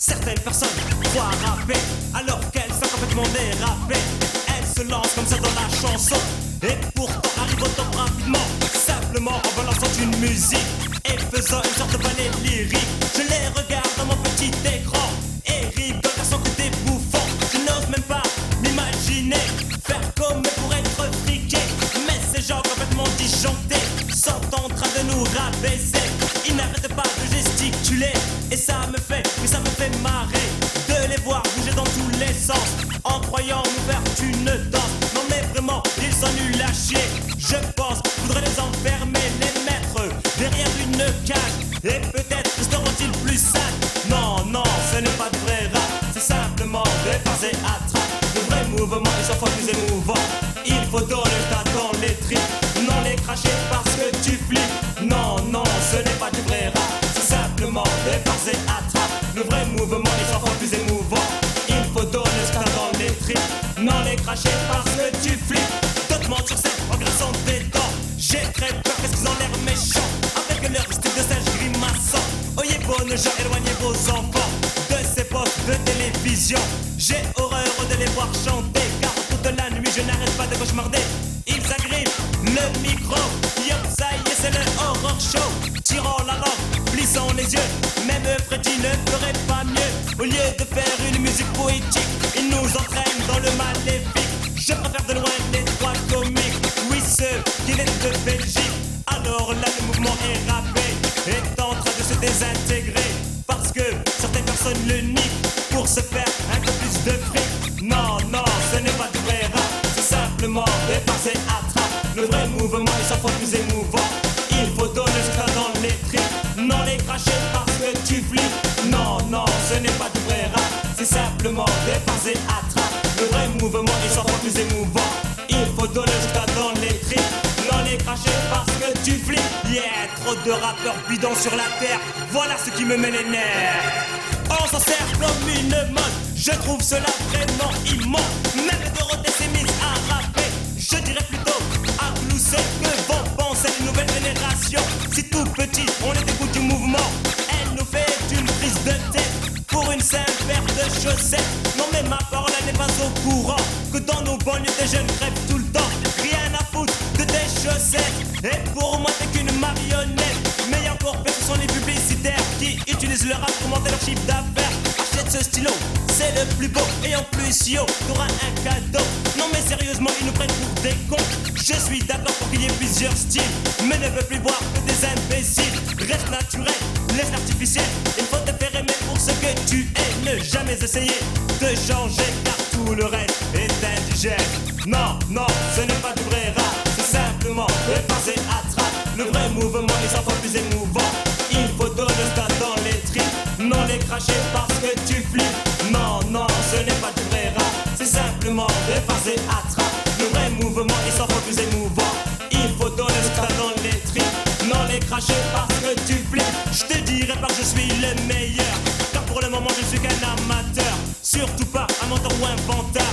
Certaines personnes croient rapper alors qu'elles sont complètement dérapées. Elles se lancent comme ça dans la chanson et pourtant arrivent au top rapidement, simplement en balançant une musique et faisant une sorte de ballet lyrique. Je les regarde dans mon petit écran et rigole car sont que des bouffons. Je n'ose même pas m'imaginer faire comme eux pour être friqué. Mais ces gens complètement disjonctés sont en train de nous rabaisser. Ils n'arrêtent pas de gesticuler et ça me fait marrer de les voir bouger dans tous les sens en croyant nous faire une danse. Non mais vraiment, ils sont nuls à chier. Je pense qu'il faudrait les enfermer, les mettre derrière une cage et peut-être resteront-ils plus sages. Non, non, ce n'est pas de vrai rap, c'est simplement des phrases et attrapes. Le vrai mouvement est 100 fois plus émouvant. Il faut donner le tas dans les tripes, non les cracher parce que tu flippes. Non, non, ce n'est pas du vrai rap, c'est simplement des phrases et attrapes. Le vrai mouvement est 100 fois plus émouvant. Il faut donner ce tas dans les tripes, non les cracher parce que tu flippes. D'autres montent sur scène en grinçant des dents. J'ai très peur parce qu'ils ont l'air méchants avec leur style de singe grimaçant. Oyez bonnes gens, éloignez vos enfants de ces postes de télévision. J'ai horreur de les voir chanter car toute la nuit je n'arrête pas de cauchemarder. Ils agrippent le micro, yop ça y est c'est le horror show. Tirant la langue, plissant les yeux, même Freddy ne ferait pas mieux. Au lieu de faire une musique poétique, ils nous entraînent dans le maléfique. Je préfère de loin les trois comiques, oui ceux qui viennent de Belgique. Alors là le mouvement est rappé, est en train de se désintégrer parce que certaines personnes le niquent pour se faire un peu plus de fric. Non, non, ce n'est pas du vrai rap, c'est simplement des phrases et attrapes. Le vrai mouvement est 100 fois plus émouvant. Il faut donner ce tas dans les tripes, non les cracher parce que tu flippes. Non, non, ce n'est pas du vrai rap, c'est simplement des phrases et attrapes. Le vrai mouvement est 100 fois plus émouvant. Il faut donner ce tas dans les tripes, non les cracher parce que tu flippes. Yeah, trop de rappeurs bidons sur la terre, voilà ce qui me met les nerfs. On s'en sert comme une mode, je trouve cela vraiment immonde. Même Dorothée s'est mise à rapper, je dirais plutôt à glousser. Que vont penser les nouvelles générations? Si tout petit on est écoute du mouvement, elle nous fait une prise de tête pour une simple paire de chaussettes. Non mais ma parole elle n'est pas au courant que dans nos banlieues des jeunes crèvent tout le temps. Rien à foutre de tes chaussettes, et pour moi t'es qu'une marionnette. Mais encore pire ce sont les publicitaires qui utilisent leur art pour monter leur chiffre d'affaires. Achète ce stylo, c'est le plus beau, et en plus yo, t'auras un cadeau. Non mais sérieusement ils nous prennent pour des cons. Je suis d'accord pour qu'il y ait plusieurs styles, mais ne veux plus voir que des imbéciles. Reste naturel, laisse l'artificiel. Il faut te faire aimer pour ce que tu es. Ne jamais essayer de changer car tout le reste est indigène. Non, non, ce n'est pas du vrai rap, c'est simplement des phrases et attrapes. Le vrai mouvement est 100 fois plus émouvant. Il faut donner ce tas dans les tripes, non les cracher parce que tu flippes. Non, non, ce n'est pas du vrai rap, c'est simplement des phrases et attrapes. Le vrai mouvement est 100 fois plus émouvant. Il faut donner ce tas dans les tripes, non les cracher parce que tu flippes. Je te dirai pas que je suis le meilleur, car pour le moment je suis qu'un amateur. Surtout pas un menteur ou un vantard.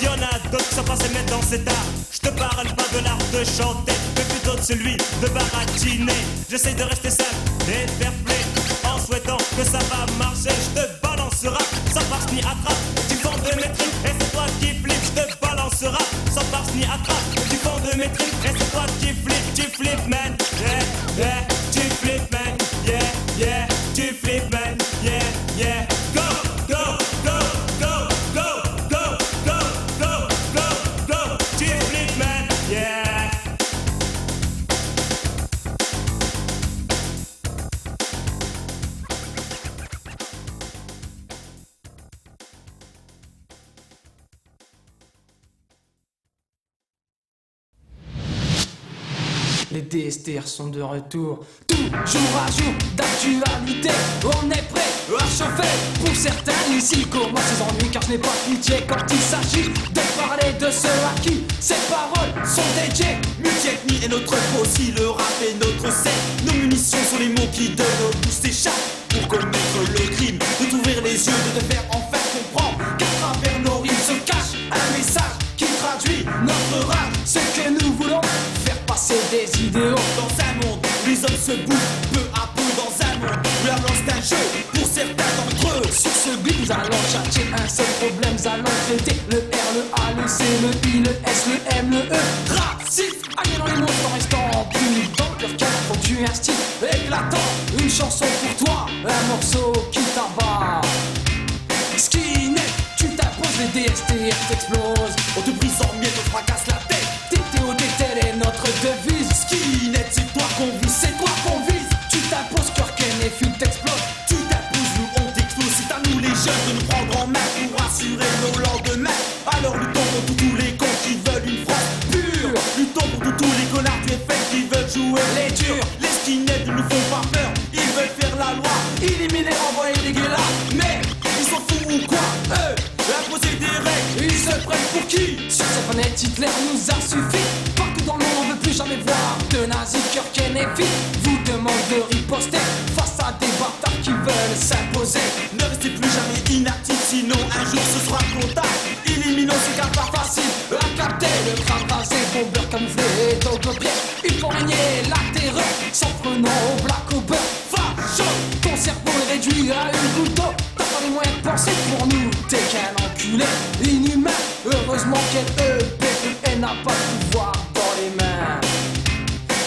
Y'en a d'autres qui sont passés mettre dans cet art. Je te parle pas de l'art de chanter, mais plutôt de celui de baratiner. J'essaie de rester simple et fair play, en souhaitant que ça va marcher. Je te balancera sans farce ni attrape du fond de mes tripes, et c'est toi qui flippes. Je te balancera sans farce ni attrape du fond de mes tripes, et c'est toi qui flippes. Tu flippes man, yeah, yeah. Tu flippes man, yeah, yeah. Tu flippes man, yeah, yeah. Go, go, go, go, go, go, go, go, go, go. Tu flippes man, yeah. Les DSTR sont de retour. Tout jour à jour d'actualité, on est prêt à chauffer. Pour certains ici commencent ses ennuis, car je n'ai pas pitié quand il s'agit de parler de ceux à qui ces paroles sont dédiées. Multi-ethnie est notre peau, si le rap est notre scène. Nos munitions sont les mots qui de nos bouches s'échappent pour commettre le crime, de t'ouvrir les yeux, de te faire enfin comprendre qu'à travers nos rimes se cache un message qui traduit notre rap. Ce que nous voulons faire passer des idéaux dans un monde, les hommes se bougent peu à peu dans un monde où la violence est un jeu pour certains. entre eux. Sur ce beat nous allons chercher un seul problème. Nous allons traiter le R, le A, le C, le I, le S, le M, le E. Raciste, allié dans les mots en restant plus dans le cœur qu'elle produit un style éclatant. Une chanson pour toi, un morceau qui t'abat. Skinhead, tu t'imposes, les DSTR t'explosent. On te brise en miettes, on te fracasse la tête. TTOD, telle est notre devise. Skinhead, c'est toi qu'on vise, c'est toi qu'on vise. Tu t'imposes, Kirken et Phil t'explose. Tu t'imposes, nous on t'explose. C'est à nous les jeunes de nous prendre en main pour assurer nos lendemains. Alors luttons contre tous les cons qui veulent une France pure. Luttons contre tous les connards du FN qui veulent jouer les durs. Les skinheads ne nous font pas peur, ils veulent faire la loi, éliminer, renvoyer les guélas. Mais ils s'en foutent ou quoi, eux, imposer des règles. Ils se prennent pour qui? Sur cette planète, Hitler nous a suffi. Partout dans le monde, on veut plus jamais voir de nazis, Kirken et Phil vous demande de riposter face à des bâtards qui veulent s'imposer. Ne restez plus jamais inactifs, sinon un jour ce sera trop tard. Éliminons ces gars pas faciles À capter le crâne rasé, bombeur camouflé et donc au pied. Il faut régner la terreur, s'en prenant au black au beurre. facho. Ton cerveau est réduit à une goutte d'eau. T'as pas les moyens de penser pour nous. T'es qu'un enculé inhumain. Heureusement qu'elle EPEN n'a pas de pouvoir dans les mains.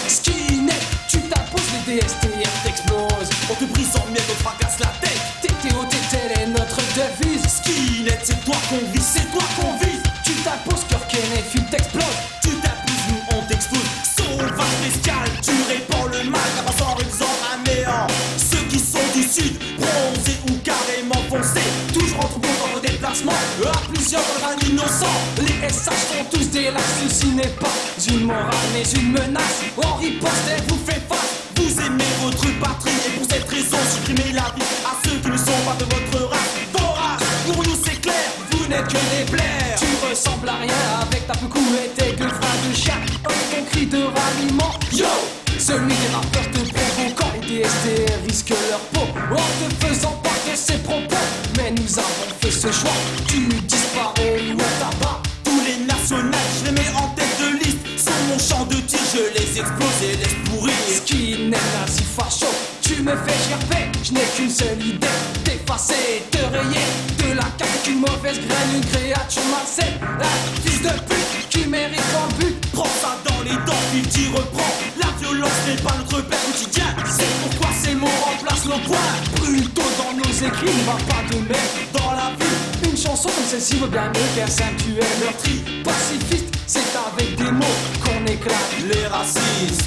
Skinhead, tu t'imposes, les DSTR t'explosent. On te brise en miettes, on te fracasse la tête. TTOD, telle est notre devise. Skinhead, c'est toi qu'on vise, c'est toi qu'on vise. Tu t'imposes, Kirken et Phil t'explose. Tu t'imposes, nous on t'expose. Sauvage bestial, tu répands le mal, en réduisant un néant. Ceux qui sont du sud, bronzés ou carrément foncés, toujours en troupeau dans nos déplacements, à plusieurs un innocent. Les SH sont tous des lâches, ceci n'est pas une morale mais une menace. On riposte et vous fait face. Vous aimez votre patrie et pour cette raison supprimez la vie à ceux qui ne sont pas de votre race. Vorace, pour nous c'est clair, vous n'êtes que des blairs. Tu ressembles à rien avec ta coucou et tes gueules freins de chien. Ton cri de ralliement, yo, celui des rappeurs te provoquant. Les DST risquent leur peau en te faisant part de ses propos. Mais nous avons fait ce choix, tu disparais ou on t'abat. Tous les nationales, je les mets en tête de liste. Sur mon champ de tir, je les explose et laisse pourrir. Skinhead, nazi, facho, tu me fais gerber. Je n'ai qu'une seule idée, t'effacer, te rayer de la carte qu'une mauvaise graine, une créature malsaine. Un fils de pute qui mérite un but. Prends ça dans les dents, puis t'y reprends. La violence n'est pas notre père quotidien. C'est pourquoi ces mots remplacent nos points. Plutôt dans nos écrits, il va pas de merde Dans la vie, Une chanson comme celle-ci vaut bien mieux qu'un sanctuaire meurtri. Pacifiste, c'est avec des mots qu'on éclate les racistes.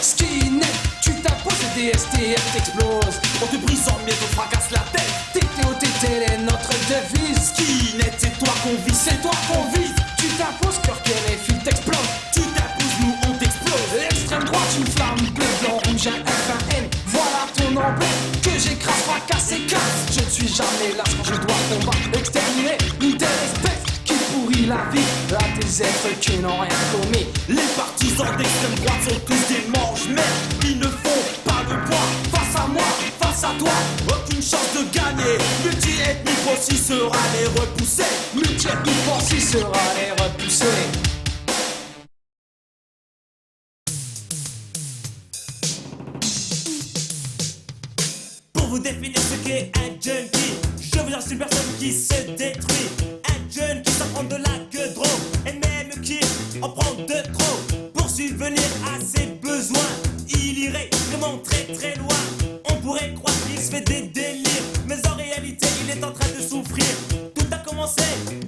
Skinhead, tu t'imposes, les DSTR t'explosent. On te brise en miettes, on te fracasse la tête. TTOT, telle est notre devise. Skinhead, c'est toi qu'on vise, c'est toi qu'on vise. Tu t'imposes, Kirken et Phil t'explose. Tu t'imposes, nous on t'explose. L'extrême droite, une flamme bleu, blanc, rouge, un F, un N. Voilà ton emblème que j'écrase, fracasse et casse. Je ne suis jamais là quand je dois combattre, exterminer une telle espèce qui pourrit la vie à des êtres qui n'ont rien commis. Les partisans d'extrême droite sont tous des mange-mères. Ils ne font pas le poids face à moi, face à toi. Aucune chance de gagner. Multi-ethnique aussi sera les repousser. Multi-ethnique aussi sera les repousser. Pour vous définir ce qu'est un junkie, je vous lance une personne qui se détruit. Un jeune qui s'en prend de la queue drogue, et même qui en prend de trop. Pour subvenir à ses besoins, il irait vraiment très très loin. On pourrait croire qu'il se fait des délires, mais en réalité il est en train de souffrir. Tout a commencé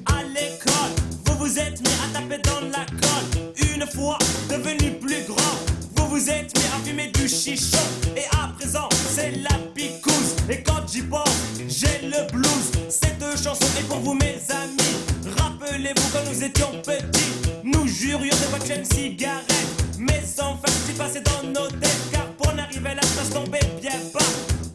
à l'école, vous vous êtes mis à taper dans la colle. Une fois devenu plus grand, vous vous êtes mis à fumer du chichon. Et à présent c'est la picouse. Et quand j'y pense, j'ai le blues. Cette chanson est pour vous mes amis. Rappelez-vous quand nous étions petits, nous jurions de pas de cigarette, mais sans faire ce qui passait dans nos têtes. Car pour en arriver là, ça se tombait bien bas.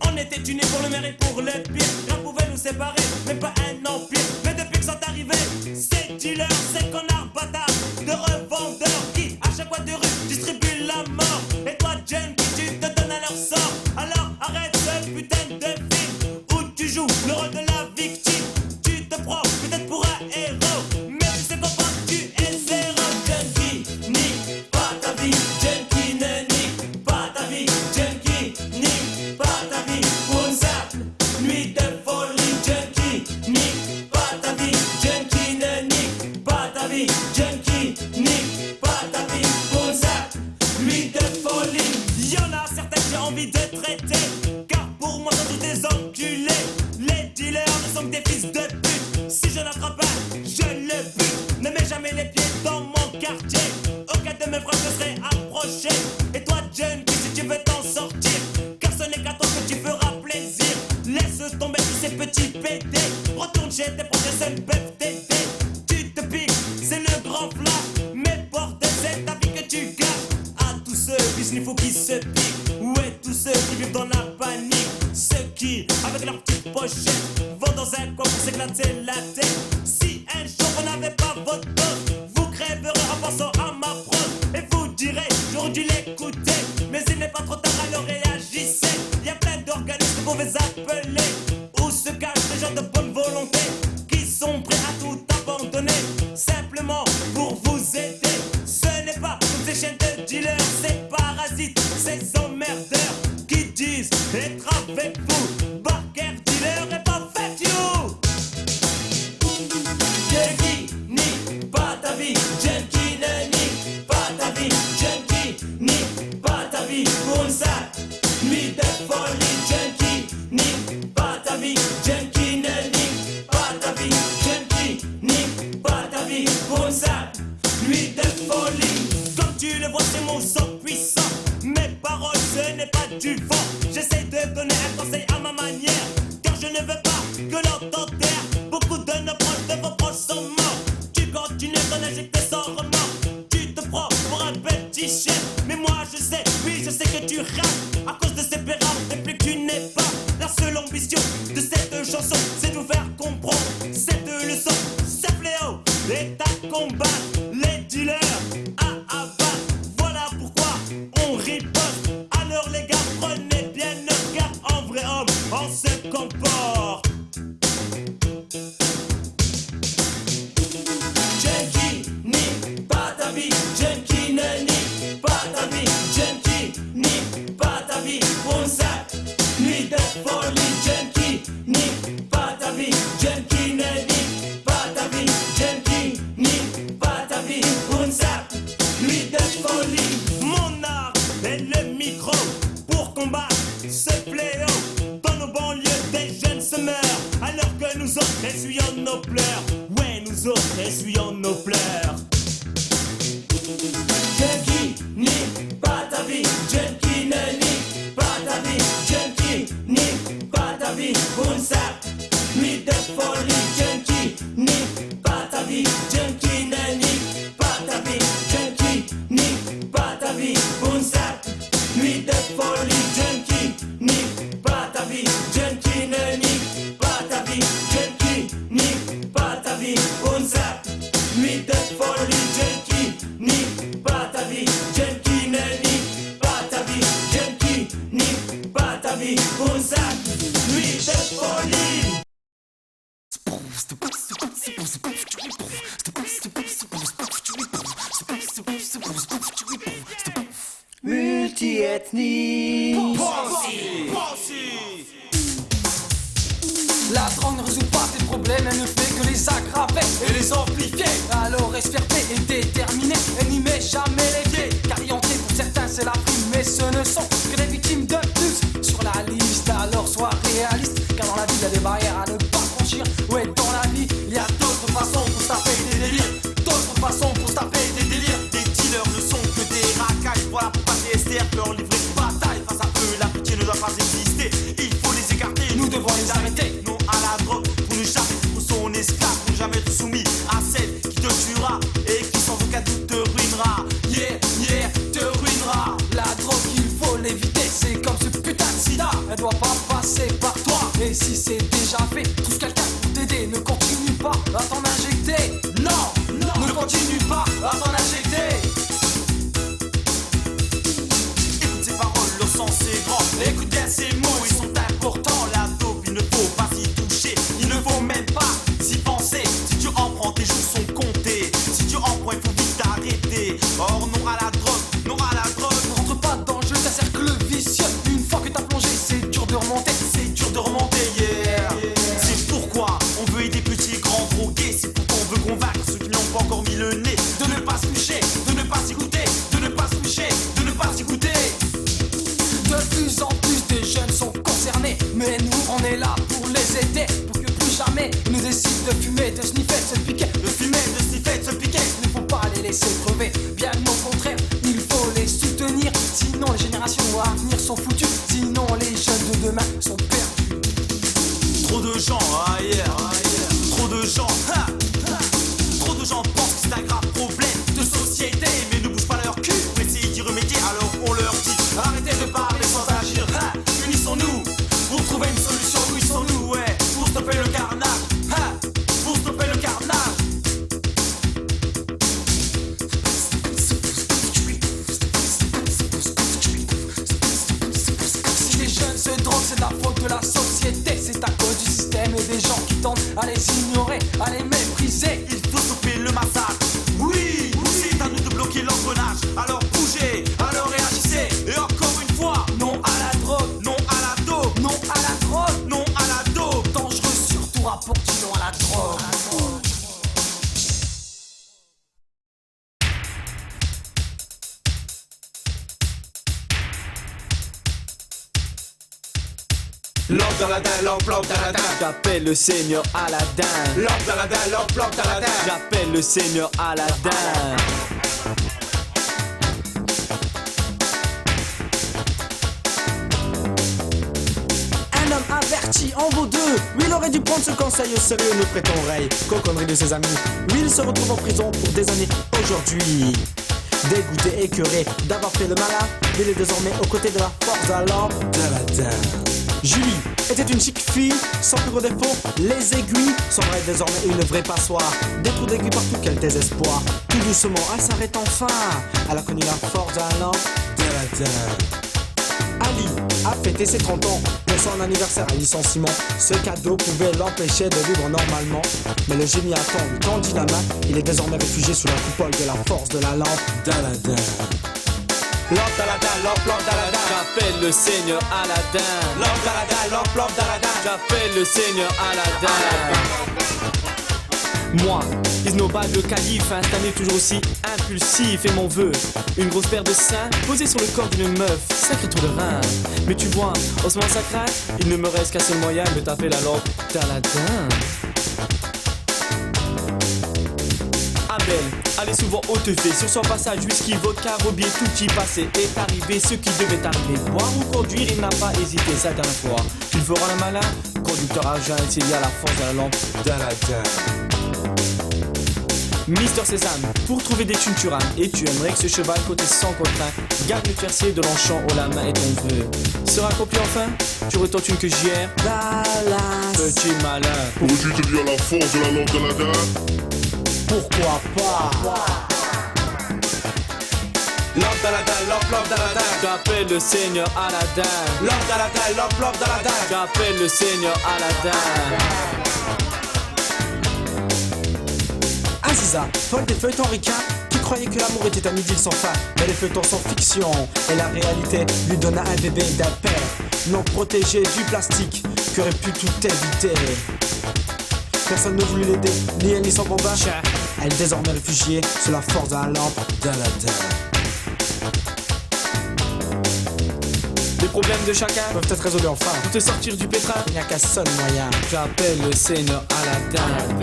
On était unis pour le meilleur et pour le pire. Rien pouvait nous séparer, même pas un empire. Mais depuis que sont arrivés ces dealers, ces connards bâtards de revendeurs qui à chaque fois de rue distribuent la mort. Et toi Jen, qui tu te donnes à leur sort. Alors arrête ce putain de film où tu joues le rôle de la victime. Tu te prends peut-être pour un héros, mais tu sais comprendre, tu es zéro. Junkie, nique pas ta vie. Junkie ne nique pas ta vie. Junkie, nique pas ta vie. Pour une simple nuit de envie de traiter. Car pour moi sont tous des enculés. Les dealers ne sont que des fils de pute. Si je n'attrape pas, je le bute. Ne mets jamais les pieds dans mon quartier. Aucun de mes frères ne serait approché. Et toi jeune, si tu veux t'en sortir, car ce n'est qu'à toi que tu feras plaisir. Laisse tomber tous ces petits pétés. Retourne chez tes profs, seuls peuvent t'aider. Tu te piques, c'est le grand flash. Mais porte c'est ta vie que tu gâches. À tous ceux qui sniffent qui se piquent. Ouais, tous ceux qui vivent dans la panique. Ceux qui, avec leurs petites pochettes, vont dans un coin pour s'éclater la tête. Si un jour vous n'avez pas votre dose, vous crèverez en pensant à ma prose. Et vous direz, j'aurais dû l'écouter. Mais il n'est pas trop tard, alors réagissez. Y a plein d'organismes que vous pouvez appeler, où se cachent des gens de bonne volonté, qui sont prêts à tout abandonner, simplement pour vous aider. Ce n'est pas toutes ces chaînes de dealers, ces parasites, ces emmerdeurs, qui disent être avec vous. Barker dealer et pas fake you. Junkie, nique pas ta vie. Junkie ne nique pas ta vie. Junkie, nique pas ta vie. Pour une sale nuit de folie. Junkie, nique pas ta vie. Junkie ne nique pas ta vie. Junkie, nique pas ta vie. Pour une sale nuit de folie. Comme tu le vois, ces mots sont puissants. Mes paroles, ce n'est pas du vent. J'essaie de donner un conseil à ma manière, car je ne veux pas que l'on t'enterre. Beaucoup de nos proches, de vos proches sont morts. Tu continues à t'en injecter sans remords. Tu te prends pour un petit chien. Mais moi je sais, oui je sais que tu rates. À cause de ces pérages, et plus que tu n'es pas. La seule ambition de cette chanson, c'est de vous faire comprendre cette leçon. Ce fléau est à combattre. Les dealers à abattre. Voilà pourquoi on riposte. Alors les gars, prenez bien note, car en vrai homme, on se comporte. Junkie, nique pas ta vie. Junkie ne nique pas ta vie. Junkie, nique pas ta vie. Pour une sale nuit de folie. Junkie, nique pas ta vie. Junkie ne nique pas ta vie. Junkie, nique pas ta vie. Pour une sale nuit de folie. Mon art est le micro pour combattre ce fléau. Dans nos banlieues, des jeunes se meurent, alors que nous autres essuyons nos pleurs. Ouais, nous autres essuyons nos pleurs. Junkie, nique pas ta vie. Junkie ne nique pas ta vie. Junkie, nique pas ta vie. Pour une sale nuit de folie. Junkie, nique pas ta vie. Junkie ne nique pas ta vie. Junkie, nique pas ta vie. Pour une sale nuit de folie. Junkie, nique pas ta vie. Junkie ne nique pas ta vie. Junkie, nique pas ta vie. Pour une sale nuit de folie. Junkie, nique pas ta vie. Junkie ne nique pas ta vie. Junkie, nique pas ta vie. Pour une sale nuit de folie. Multi-ethnie. La drogue ne résout pas tes problèmes, elle ne fait que les aggraver et les amplifier. Alors reste fermé et déterminé et n'y mets jamais les pieds. Car y entrer pour certains c'est la prime, mais ce ne sont que des victimes de plus sur la liste. Alors sois réaliste, car dans la vie il y a des barrières à ne pas franchir. Ouais, dans la vie il y a d'autres façons pour se taper des délires. D'autres façons pour se taper des délires. Des dealers ne sont que des racailles. Voilà pourquoi les SDR leur livrer une bataille. Face à eux, la pitié ne doit pas exister. Il faut les écarter, Nous devons les arrêter. Non à la drogue, pour ne jamais être son esclave. Pour ne jamais être soumis à celle qui te tuera et qui sans aucun doute te ruinera. Yeah, yeah, te ruinera. La drogue il faut l'éviter, c'est comme ce putain de sida. Elle doit pas passer par toi. Et si c'est déjà fait, trouve quelqu'un pour t'aider. Ne continue pas à t'en injecter. Non, non, ne continue pas à t'en injecter. Écoute ces paroles, leur sens est grand. Écoute bien ces mots, ils sont importants. La dope, il ne faut pas s'y toucher. Il ne faut même pas s'y penser. Si tu en prends, tes jours sont comptés. Si tu en prends, il faut vite t'arrêter. Or non à la drogue, non à la drogue. Ne rentre pas dans le jeu d'un cercle vicieux. Une fois que t'as plongé, c'est dur de remonter. C'est dur de remonter, yeah. C'est pourquoi on veut aider petits et grands drogués. C'est pourquoi plus en plus de jeunes sont concernés, mais nous on est là pour les aider, pour que plus jamais ils nous décident de fumer, de sniffer, de se piquer, De fumer, de sniffer, de se piquer. il ne faut pas les laisser crever, bien au contraire, il faut les soutenir. Sinon les générations à venir sont foutues, sinon les jeunes de demain sont perdus. Trop de gens ailleurs, trop de gens, trop de gens pensent que c'est un grave problème de société, mais ne bougent pas leur cul pour essayer d'y remédier. Alors on leur dit arrêtez de parler sans agir, unissons-nous pour trouver une solution. Unissons-nous, ouais, pour stopper le carnage, pour stopper le carnage. Si les jeunes se droguent, c'est de la faute de la société, c'est à cause du système et des gens qui tentent à les ignorer, à les mépriser. Il faut stopper le massacre. Oui, c'est à nous de bloquer l'engrenage. Alors bougez, alors réagissez. Et encore une fois, Non à la drogue, non à la dope, non à la drogue, non à la dope. dangereux surtout rapport du non à la drogue. Lampe dans la dalle, lampe dans la dalle. J'appelle le Seigneur Aladdin. Lampe dans la dalle, lampe dans la dalle. J'appelle le Seigneur Aladdin. Un homme averti en vaut deux. Oui, il aurait dû prendre ce conseil au sérieux, ne prêtons oreille qu'aux conneries de ses amis. Oui, il se retrouve en prison pour des années aujourd'hui. Dégoûté, écœuré d'avoir fait le malin, il est désormais aux côtés de la force à lampe d'Aladin. Julie était une chic fille, sans plus gros défaut, les aiguilles semblaient désormais une vraie passoire. Des trous d'aiguilles partout, quel désespoir. Tout doucement, elle s'arrête enfin. Elle a connu la force à lampe d'Aladin. Ali a fêté ses 30 ans pour son anniversaire à licenciement. Ce cadeau pouvait l'empêcher de vivre normalement, mais le génie attend lui tendit la main. Il est désormais réfugié sous la coupole de la force de la lampe d'Aladin. Lampe d'Aladin, lampe d'Aladin. J'appelle le Seigneur Aladdin. Lampe d'Aladin, lampe d'Aladin. J'appelle le Seigneur Aladdin. Moi, Isnobad le calife, installé toujours aussi impulsif, et mon vœu, une grosse paire de seins posée sur le corps d'une meuf, sacré tour de rein. Mais tu vois, en ce moment ça craint, il ne me reste qu'un seul moyen de taper la lampe d'Aladin. Abel allait souvent au teufé, sur son passage whisky, vodka, robier, tout y passé. Est arrivé ce qui devait arriver, boire ou conduire, il n'a pas hésité sa dernière fois. Tu le feras le malin, conducteur à jeun, s'il y a la force de la lampe d'Aladin. Mister Sésame, pour trouver des thunes tu rames, et tu aimerais que ce cheval côté sans contraint garde le tiercé de l'enchant au la main et ton vœu sera accompli enfin. Tu retentes une que j'hier, Dallas. petit malin. Pourrais-tu te dire la force de la lampe d'Aladin? Pourquoi pas? Lampe d'Aladin, lampe d'Aladin. J'appelle le Seigneur Aladdin. Lampe d'Aladin, lampe d'Aladin. J'appelle le Seigneur Aladdin. Aziza, folle des feuilletons ricains, qui croyait que l'amour était un idylle sans fin. Mais les feuilletons sont fiction, et la réalité lui donna un bébé d'un père non protégé du plastique, qui aurait pu tout éviter. Personne ne voulut l'aider, ni elle ni son bambin. Elle est désormais réfugiée sous la force de la lampe d'Aladin. Les problèmes de chacun Peuvent être résolus enfin. pour te sortir du pétrin. Il n'y a qu'un seul moyen. J'appelle le Seigneur Aladdin.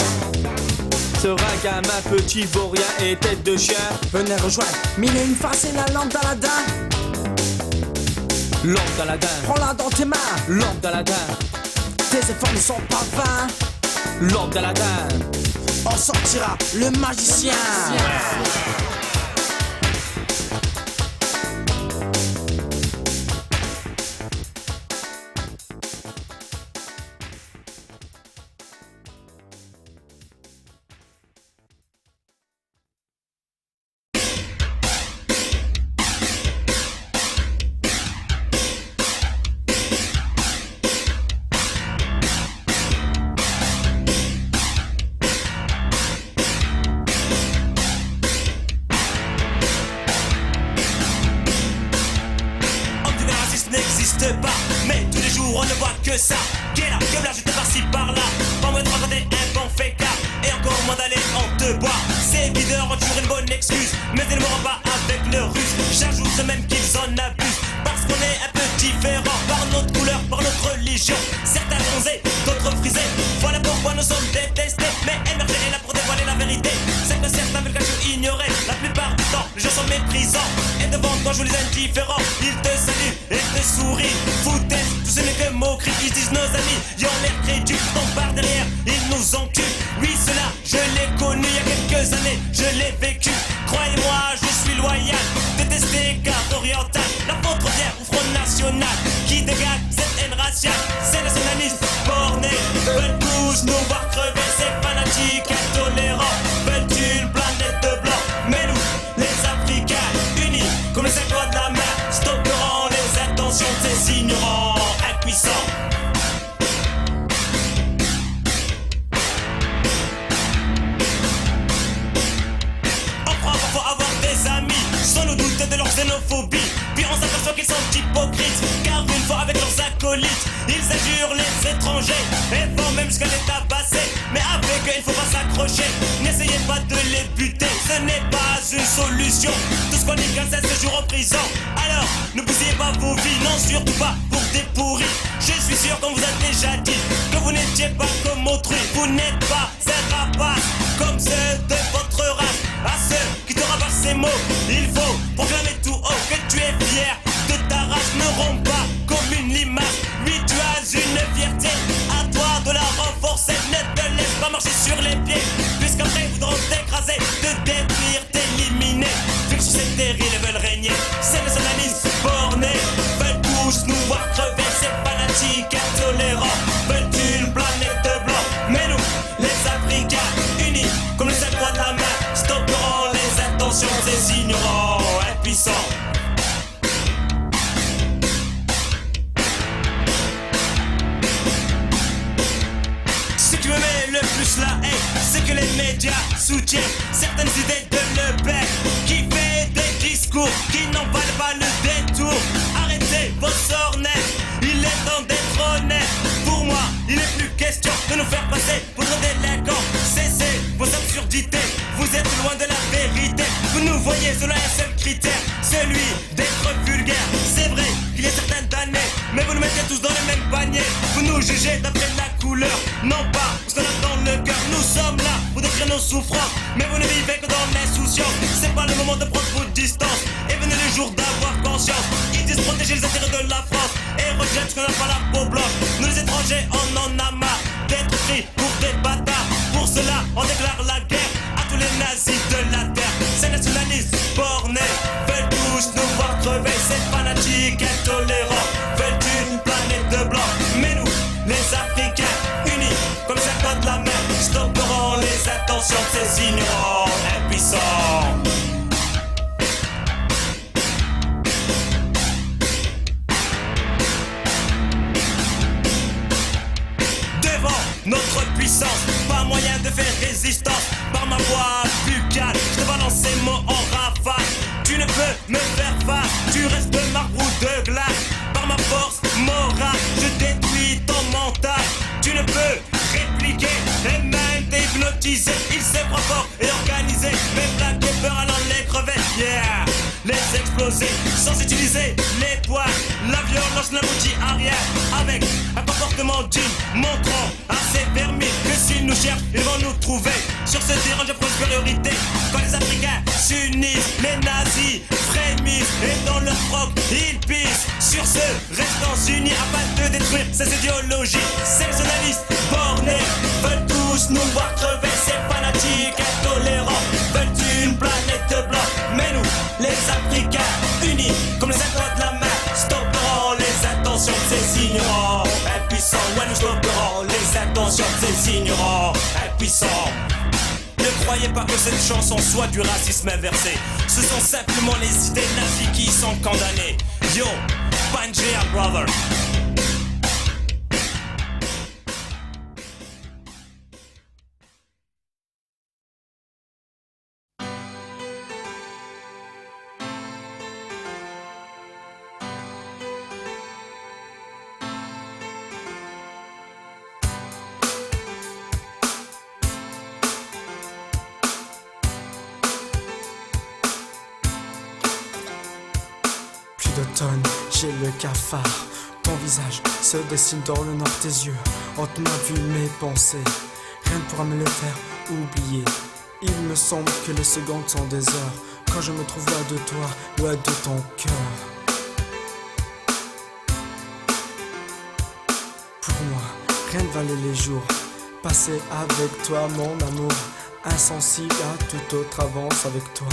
Sera gamin, petit vaurien et tête de chien. Venez rejoindre mille et une faces et la lampe d'Aladin. Lampe d'Aladin. Prends-la dans tes mains. Lampe d'Aladin. Tes efforts ne sont pas vains. Lampe d'Aladin. En sortira le magicien. N'existe pas, mais tous les jours on ne voit que ça. Get up, comme là j'étais par-ci par-là. Pas moins de raconter un bon fécard, et encore moins d'aller en te boire. Ces videurs ont toujours une bonne excuse, mais ils ne me rendent pas avec le russe. J'ajoute même qu'ils en abusent, parce qu'on est un peu différents par notre couleur, par notre religion. Certains bronzés, d'autres frisés. Voilà pourquoi nous sommes détestés. Mais émerger est là pour dévoiler la vérité. C'est que certains veulent cacher ou ignorer. La plupart du temps, les gens sont méprisants. Et devant toi jouent les indifférents. Ils te saluent et te sourient. Foutaise, tout ce n'est que moquerie. Ils disent nos amis, ils ont l'air crédules. Pourtant par derrière, ils nous enculent. Oui, cela, je l'ai connu il y a quelques années. Je l'ai vécu. Croyez-moi, je suis loyal. Détesté car oriental. La faute revient au Front National qui dégage cette haine raciale. Ces nationalistes bornés veulent tous nous voir crever. Ces fanatiques intolérants veulent une planète de blanc. Mais nous, les Africains, unis comme les 5 doigts de la main, stopperont les intentions de ces ignorants impuissants. On croit parfois avoir des amis sans nous douter de leur xénophobie. Puis on s'aperçoit qu'ils sont hypocrites, car une fois avec leurs acolytes, ils injurent les étrangers et vont même jusqu'à les tabasser. Mais avec eux il faut pas s'accrocher, n'essayez pas de les buter, ce n'est pas une solution. Tout ce qu'on y gagne c'est ce jour en prison. Alors ne bousillez pas vos vies, non surtout pas pour des pourris. Je suis sûr qu'on vous a déjà dit que vous n'étiez pas comme autrui. Vous n'êtes pas un rapace comme ceux de votre race. À ceux qui te rabassent ces mots, il faut proclamer tout haut que tu es fier de ta race. Ne romps pas comme une limace, oui tu as une fierté, à toi de la renforcer. Ne te laisse pas marcher sur les pieds, puisqu'après ils voudront t'écraser, te détruire, t'éliminer. Vu que sur cette terre ils veulent régner, ces nationalistes bornés veulent tous nous voir crever. Ces fanatiques intolérants veulent une planète de blanc. Mais nous, les Africains, unis comme les 5 doigts de la main, stopperont les intentions de ces ignorants impuissants. Ce qui me met le plus la haine, c'est que les médias soutiennent certaines idées de Le Pen, qui fait des discours qui n'en valent pas le détour. Arrêtez vos sornettes, il est temps d'être honnête. Pour moi, il n'est plus question de nous faire passer pour des délinquants. Cessez vos absurdités, vous êtes loin de la vérité. Vous nous voyez selon un seul critère, celui d'être vulgaire. C'est vrai qu'il y a certaines damnés, mais vous nous mettez tous dans le même panier. Vous nous jugez d'après la couleur, non pas parce qu'on a dans le cœur. Nous sommes là pour décrire nos souffrances, mais vous ne vivez que dans l'insouciance. C'est pas le moment de prendre vos distances, et venez le jour d'avoir conscience. Ils disent protéger les intérêts de la France et rejettent ce qu'on n'a pas la peau blanche. Nous les étrangers on en a marre d'être pris pour des bâtards. Pour cela on déclare la guerre à tous les nazis de la terre. Ces nationalistes bornés veulent tous nous voir crever. Ces fanatiques intolérants veulent une planète de blanc. Mais nous, les Africains, unis comme ça de la mer, stopperont les intentions de ces ignorants impuissants. Notre puissance, pas moyen de faire résistance. Par ma voix buccale, je te balance ces mots en rafale. Tu ne peux me faire face, tu restes de marbre ou de glace. Par ma force morale, je détruis ton mental. Tu ne peux répliquer et même t'hypnotiser. Il s'est fort et organisé, mes blagues de peur allant les crever. Yeah, les exploser sans utiliser les doigts. La violence n'aboutit à rien avec un comportement digne, montrant à ces vermis que s'ils nous cherchent, ils vont nous trouver. Sur ce terrain de prospérité, quand les Africains s'unissent, les nazis frémissent et dans leur froc ils pissent. Sur ce, restons unis afin de détruire ces idéologies. Ces nationalistes bornés veulent tous nous voir crever. Ces fanatiques intolérants veulent une planète de blanc. Mais nous, les Africains, unis comme les 5 doigts de la main, stopperont les intentions de ces ignorants impuissants. Ouais, nous stopperons les intentions de ces ignorants impuissants. Ne croyez pas que cette chanson soit du racisme inversé. Ce sont simplement les idées nazies qui y sont condamnées. Yo, Pangea brother. D'automne, j'ai le cafard. Ton visage se dessine dans le noir des yeux. On m'a vu mes pensées, rien ne pourra me le faire oublier. Il me semble que les secondes sont des heures quand je me trouve loin de toi, loin de ton cœur. Pour moi, rien ne valait les jours passés avec toi, mon amour. Insensible à toute autre avance avec toi,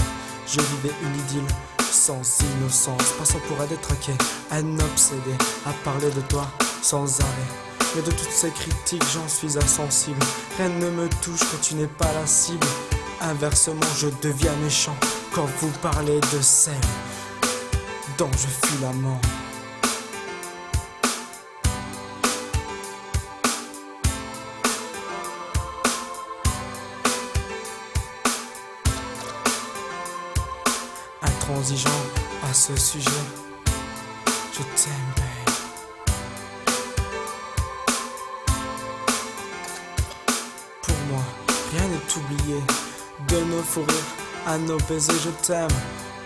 je vivais une idylle sans innocence, passant pour un détraqué, un obsédé à parler de toi sans arrêt. Mais de toutes ces critiques, j'en suis insensible. Rien ne me touche quand tu n'es pas la cible. Inversement, je deviens méchant quand vous parlez de celle dont je fuis l'amant. Intransigeant à ce sujet, je t'aime, babe. Pour moi, rien n'est oublié de nos fous rires à nos baisers, je t'aime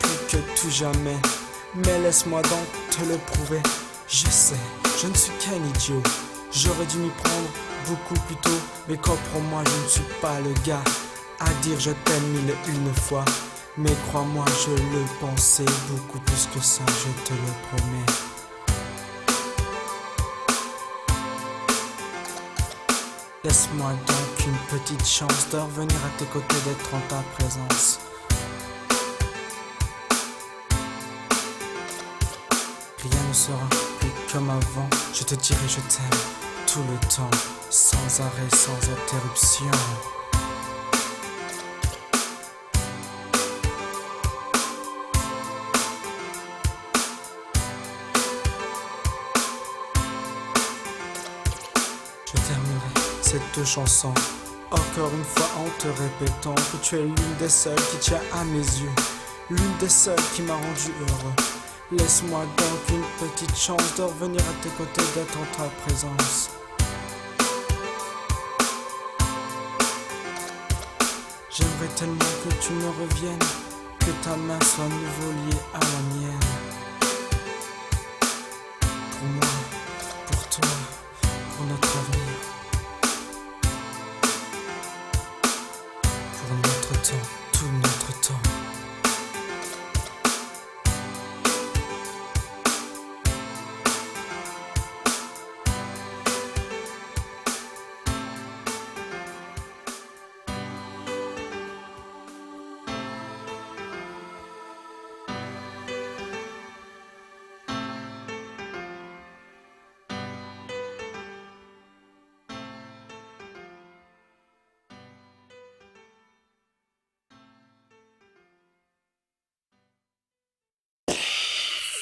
plus que tout jamais. Mais laisse-moi donc te le prouver. Je sais, je ne suis qu'un idiot. J'aurais dû m'y prendre beaucoup plus tôt. Mais comprends-moi, je ne suis pas le gars à dire je t'aime 1001 fois. Mais crois-moi, je le pensais beaucoup plus que ça, je te le promets. Laisse-moi donc une petite chance de revenir à tes côtés, d'être en ta présence. Rien ne sera plus comme avant. Je te dirai je t'aime tout le temps, sans arrêt, sans interruption. Je terminerai cette chanson encore une fois en te répétant que tu es l'une des seules qui tient à mes yeux, l'une des seules qui m'a rendu heureux. Laisse-moi donc une petite chance de revenir à tes côtés, d'être en ta présence. J'aimerais tellement que tu me reviennes, que ta main soit à nouveau liée à la mienne. Pour moi, pour toi, pour notre avenir, pour notre temps, tout notre temps.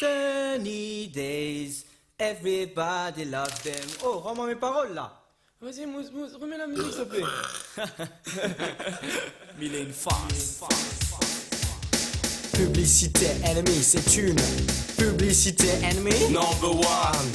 Sunny days, everybody loves them. Oh, rends-moi mes paroles là. Vas-y, Mousse, remets la musique, s'il te plaît. Mille et une farce. Publicité ennemie, c'est une publicité ennemie. Number one.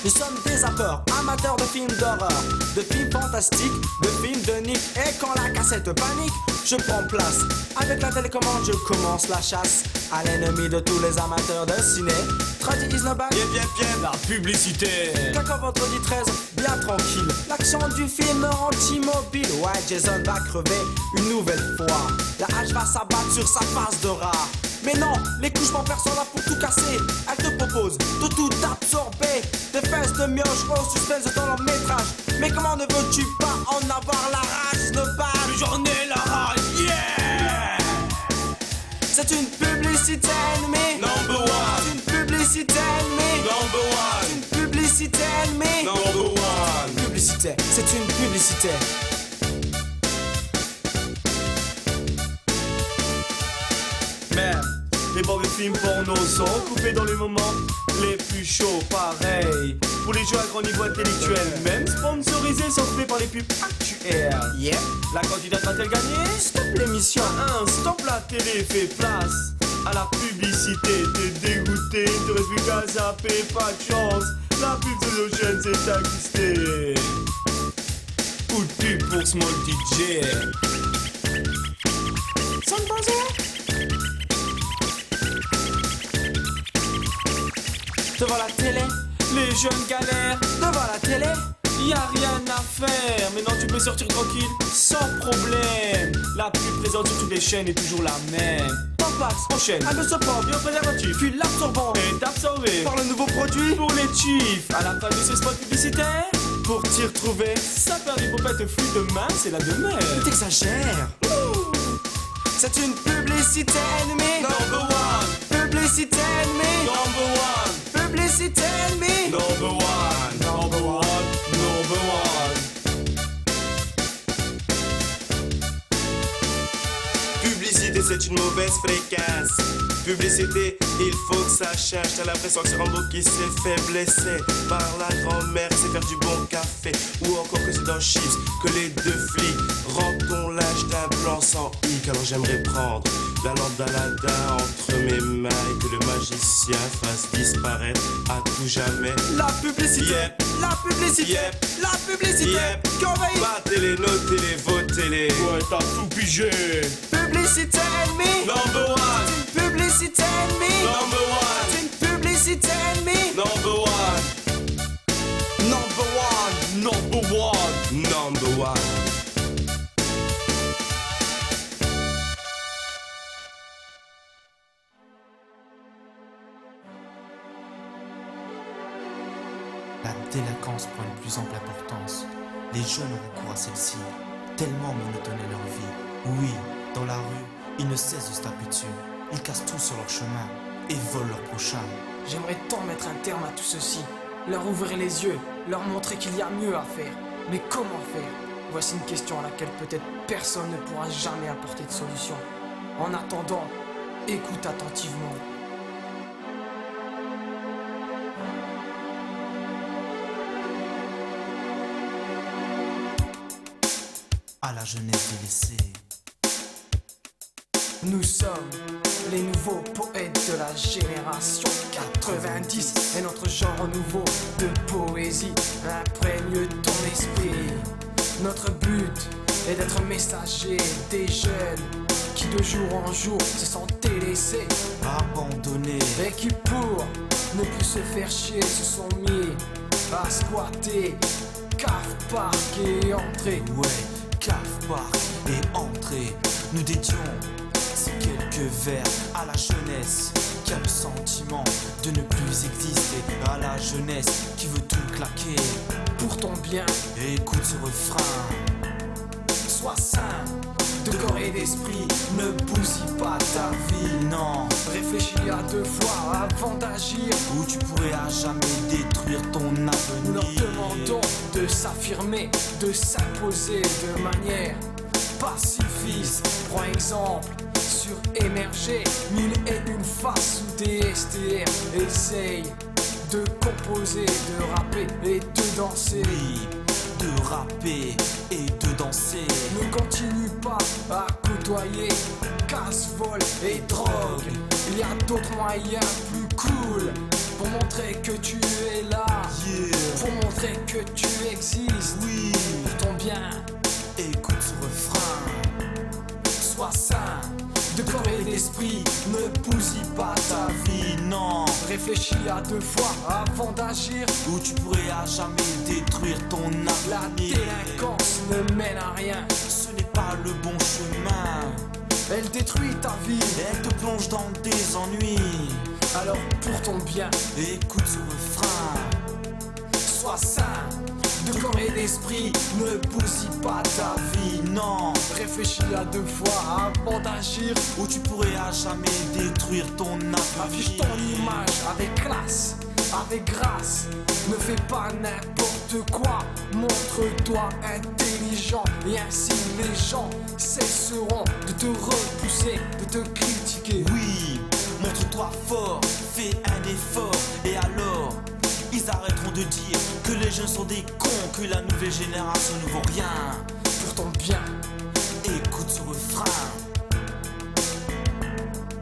Nous sommes des zappeurs, amateurs de films d'horreur, de films fantastiques, de films de Nick. Et quand la cassette panique, je prends place. Avec la télécommande, je commence la chasse à l'ennemi de tous les amateurs de ciné. Tragedy is no bad. Bien, la publicité. Quand vendredi 13, bien tranquille. L'action du film me rend immobile. Ouais, Jason va crever une nouvelle fois. La hache va s'abattre sur sa face de rat. Mais non, les couchements sont là pour tout casser. Elle te propose de tout absorber. Des fesses de mioche au suspense dans leur métrage. Mais comment ne veux-tu pas en avoir la rage? Ne pas J'en ai la rage, yeah. C'est une publicité ennemie. Number one. C'est une publicité ennemie. Number one. C'est une publicité ennemie. Number one. Publicité, c'est une publicité. Même les mauvais films porno sont coupés dans les moments les plus chauds, pareil. Pour les jeux à grand niveau intellectuel, même sponsorisés, sont coupés par les pubs actuelles. Yep. La candidate va-t-elle gagner? Stop l'émission. Stop la télé, fais place à la publicité. T'es dégoûté, te reste plus qu'à zapper, pas de chance. La pub de nos chaînes s'est accustée. Coup de pub pour Small DJ. Sans buzzer. Devant la télé, Les jeunes galèrent, devant la télé. y a rien à faire. Maintenant tu peux sortir tranquille, sans problème. La plus présente sur toutes les chaînes est toujours la même. Pampax, Enchaîne, un de ce pop, bio préservatif, puis l'absorbant. et d'absorber. Par le nouveau produit, Pour les chiefs, à la fin de ce spot publicitaire, pour t'y retrouver. ça perd des popettes flux de main, c'est la demeure. T'exagères. C'est une publicité ennemie. Number one, Publicité ennemie. number one, Publicité ennemie. number one, number one, number one. Publicité c'est une mauvaise fréquence. Publicité, il faut que ça change. T'as l'impression que c'est Rambo qui s'est fait blesser par la grand-mère, c'est faire du bon café. Ou encore que c'est dans Chips que les deux flics rendent ton linge d'un blanc sans hic. Alors j'aimerais prendre la lampe d'Aladin entre mes mains et que le magicien fasse disparaître à tout jamais. La publicité. Yep. La publicité. Yep. La publicité. Yep. Qui envahit. Battez-les, notez-les, votez-les. Ouais, t'as tout pigé. Publicité ennemie. Number one, Publicité ennemie. number one, Une publicité ennemie. number one, Number one. Number one. number one. La délinquance prend une plus ample importance. Les jeunes ont recours à celle-ci, tellement monotonne leur vie. Oui, dans la rue, ils ne cessent de se taper dessus. Ils cassent tout sur leur chemin et volent leur prochain. J'aimerais tant mettre un terme à tout ceci, leur ouvrir les yeux, leur montrer qu'il y a mieux à faire. Mais comment faire? Voici une question à laquelle peut-être personne ne pourra jamais apporter de solution. En attendant, écoute attentivement. À la jeunesse délaissée. Nous sommes les nouveaux poètes de la génération 90 et notre genre nouveau de poésie imprègne ton esprit. Notre but est d'être messager des jeunes qui de jour en jour se sentent délaissés Abandonnés. et qui pour ne plus se faire chier se sont mis à squatter cave, parc et entrée. Ouais, cave, parc et entrée. Nous dédions ces quelques vers à la jeunesse qui a le sentiment de ne plus exister. À la jeunesse qui veut tout claquer. Pour ton bien, Écoute ce refrain. sois sain de corps et d'esprit, ne bousille pas ta vie. Non, Réfléchis à deux fois avant d'agir. où tu pourrais à jamais détruire ton Nous leur avenir. demandons de s'affirmer, de s'imposer de manière pacifiste. Prends exemple sur émerger, mille et une faces sous DSTR. Essaye de composer, de rapper et de danser. Oui, de rapper et de danser. Ne continue pas à côtoyer casse, vol et drogue. Il y a d'autres moyens plus cool pour montrer que tu es là. Yeah, Pour montrer que tu existes. oui, Pour ton bien, écoute ce refrain. sois sain de corps et d'esprit. Ne bousille pas ta vie. Non, Réfléchis à deux fois avant d'agir. où tu pourrais à jamais détruire ton La avenir. délinquance ne mène à rien. Ce n'est pas le bon chemin. Elle détruit ta vie. Elle te plonge dans des ennuis. Alors pour ton bien, Écoute ce refrain. sois sain de corps et d'esprit. Ne bousille pas ta vie. Non, Réfléchis à deux fois avant d'agir. où tu pourrais à jamais détruire ton Affiche avenir. ton image avec classe, avec grâce. Ne fais pas n'importe quoi. Montre-toi intelligent et ainsi les gens cesseront de te repousser, de te critiquer. Oui, montre-toi fort, fais un effort. Et alors, ils arrêteront de dire que les jeunes sont des cons, que la nouvelle génération ne vaut rien. Pour ton bien, Écoute ce refrain.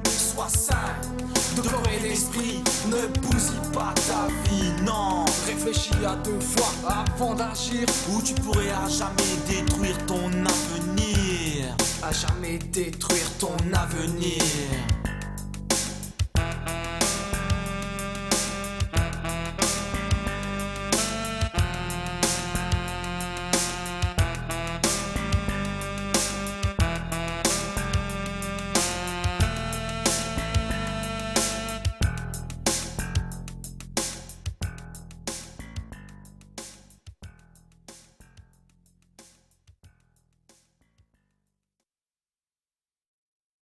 sois sain de corps et d'esprit. Ne bousille pas ta vie. Non, Réfléchis à deux fois avant d'agir. où tu pourrais à jamais détruire ton avenir. À jamais détruire ton Ton avenir.